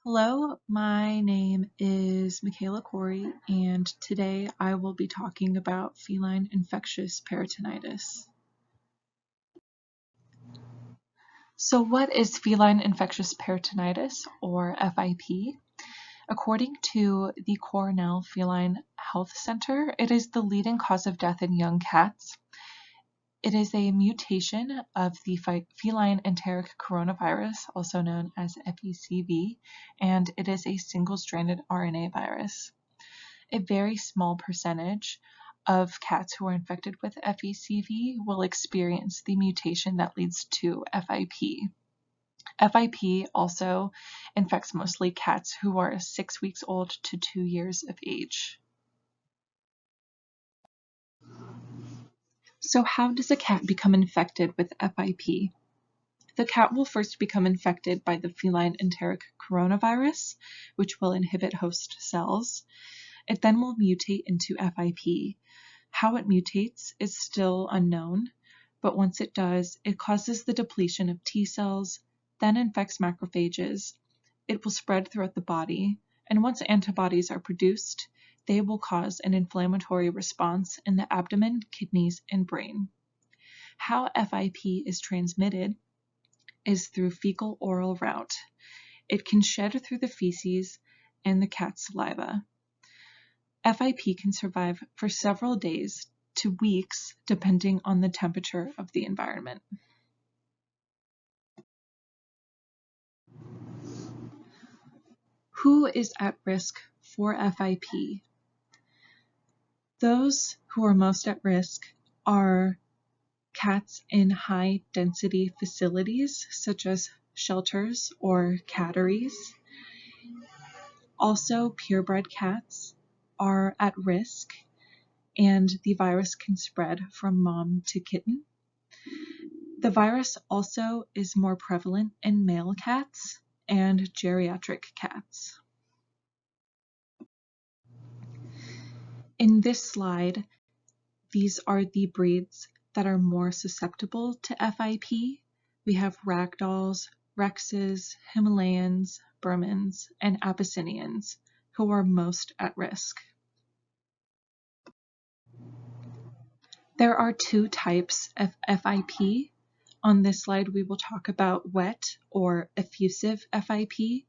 Hello, my name is Michaela Corey, and today I will be talking about feline infectious peritonitis. So what is feline infectious peritonitis, or FIP? According to the Cornell Feline Health Center, it is the leading cause of death in young cats. It is a mutation of the feline enteric coronavirus, also known as FeCV, and it is a single-stranded RNA virus. A very small percentage of cats who are infected with FeCV will experience the mutation that leads to FIP. FIP also infects mostly cats who are 6 weeks old to 2 years of age. So how does a cat become infected with FIP? The cat will first become infected by the feline enteric coronavirus, which will inhibit host cells. It then will mutate into FIP. How it mutates is still unknown, but once it does, it causes the depletion of T cells, then infects macrophages. It will spread throughout the body, and once antibodies are produced, they will cause an inflammatory response in the abdomen, kidneys, and brain. How FIP is transmitted is through fecal-oral route. It can shed through the feces and the cat's saliva. FIP can survive for several days to weeks depending on the temperature of the environment. Who is at risk for FIP? Those who are most at risk are cats in high-density facilities such as shelters or catteries. Also, purebred cats are at risk, and the virus can spread from mom to kitten. The virus also is more prevalent in male cats and geriatric cats. In this slide, these are the breeds that are more susceptible to FIP. We have ragdolls, Rexes, Himalayans, Burmans, and Abyssinians, who are most at risk. There are two types of FIP. On this slide, we will talk about wet or effusive FIP.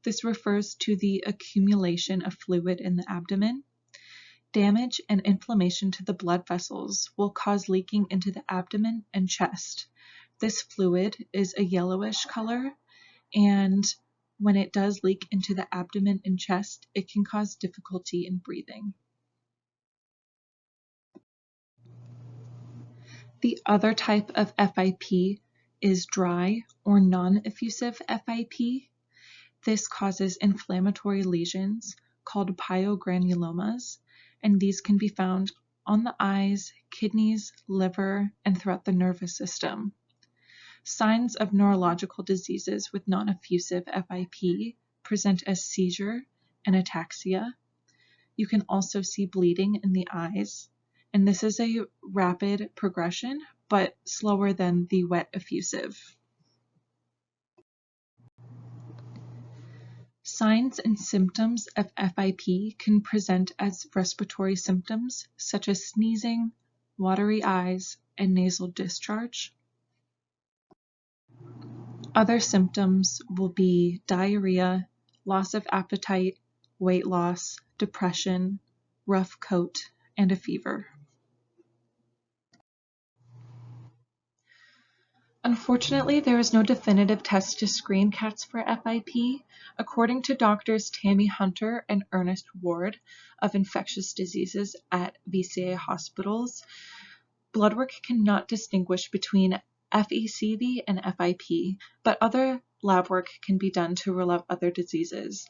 This refers to the accumulation of fluid in the abdomen. Damage and inflammation to the blood vessels will cause leaking into the abdomen and chest. This fluid is a yellowish color, and when it does leak into the abdomen and chest, it can cause difficulty in breathing. The other type of FIP is dry or non-effusive FIP. This causes inflammatory lesions called pyogranulomas, and these can be found on the eyes, kidneys, liver, and throughout the nervous system. Signs of neurological diseases with non-effusive FIP present as seizure and ataxia. You can also see bleeding in the eyes, and this is a rapid progression, but slower than the wet effusive. Signs and symptoms of FIP can present as respiratory symptoms such as sneezing, watery eyes, and nasal discharge. Other symptoms will be diarrhea, loss of appetite, weight loss, depression, rough coat, and a fever. Unfortunately, there is no definitive test to screen cats for FIP. According to doctors Tammy Hunter and Ernest Ward of infectious diseases at VCA hospitals, blood work cannot distinguish between FeCV and FIP, but other lab work can be done to rule out other diseases.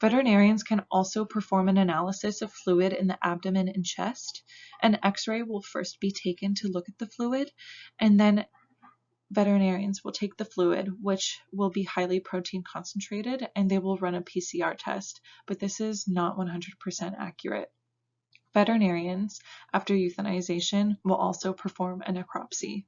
Veterinarians can also perform an analysis of fluid in the abdomen and chest. An X-ray will first be taken to look at the fluid, and then veterinarians will take the fluid, which will be highly protein concentrated, and they will run a PCR test, but this is not 100% accurate. Veterinarians, after euthanization, will also perform a necropsy.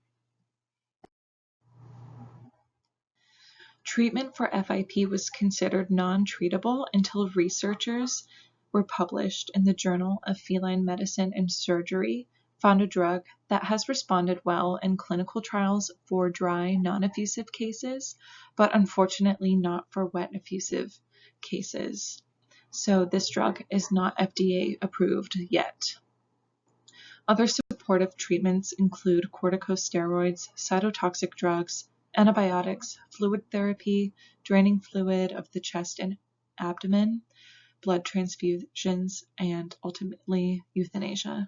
Treatment for FIP was considered non-treatable until researchers were published in the Journal of Feline Medicine and Surgery found a drug that has responded well in clinical trials for dry, non-effusive cases, but unfortunately not for wet effusive cases. So this drug is not FDA approved yet. Other supportive treatments include corticosteroids, cytotoxic drugs, antibiotics, fluid therapy, draining fluid of the chest and abdomen, blood transfusions, and ultimately euthanasia.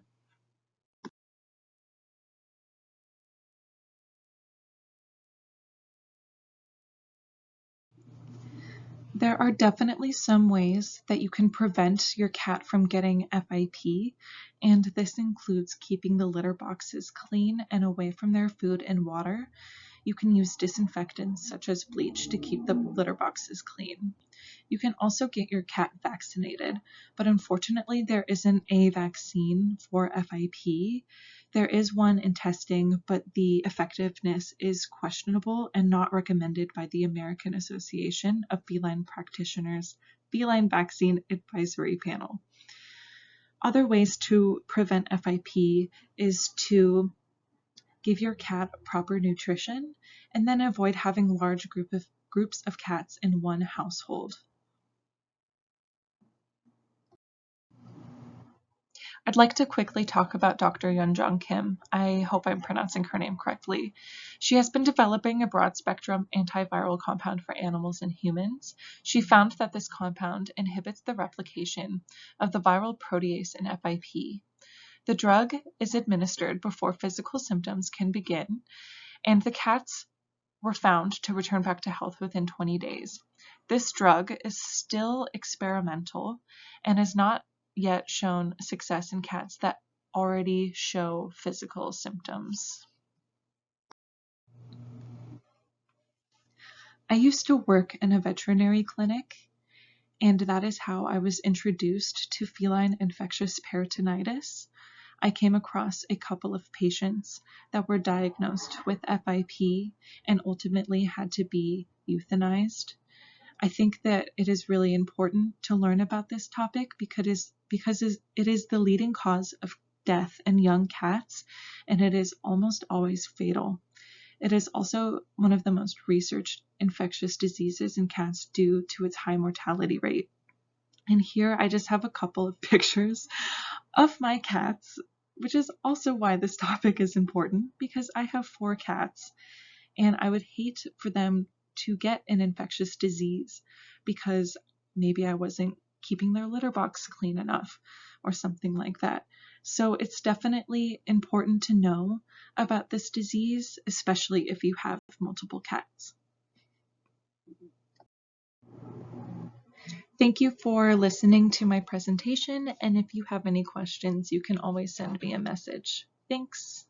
There are definitely some ways that you can prevent your cat from getting FIP, and this includes keeping the litter boxes clean and away from their food and water. You can use disinfectants such as bleach to keep the litter boxes clean. You can also get your cat vaccinated, but unfortunately there isn't a vaccine for FIP. There is one in testing, but the effectiveness is questionable and not recommended by the American Association of Feline Practitioners Feline Vaccine Advisory Panel. Other ways to prevent FIP is to give your cat proper nutrition and then avoid having large groups of cats in one household. I'd like to quickly talk about Dr. Yunjeong Kim. I hope I'm pronouncing her name correctly. She has been developing a broad-spectrum antiviral compound for animals and humans. She found that this compound inhibits the replication of the viral protease in FIP. The drug is administered before physical symptoms can begin, and the cats were found to return back to health within 20 days. This drug is still experimental and has not yet shown success in cats that already show physical symptoms. I used to work in a veterinary clinic, and that is how I was introduced to feline infectious peritonitis. I came across a couple of patients that were diagnosed with FIP and ultimately had to be euthanized. I think that it is really important to learn about this topic because it is the leading cause of death in young cats, and it is almost always fatal. It is also one of the most researched infectious diseases in cats due to its high mortality rate. And here I just have a couple of pictures of my cats, which is also why this topic is important, because I have 4 cats, and I would hate for them to get an infectious disease because maybe I wasn't keeping their litter box clean enough or something like that. So it's definitely important to know about this disease, especially if you have multiple cats. Thank you for listening to my presentation, and if you have any questions, you can always send me a message. Thanks.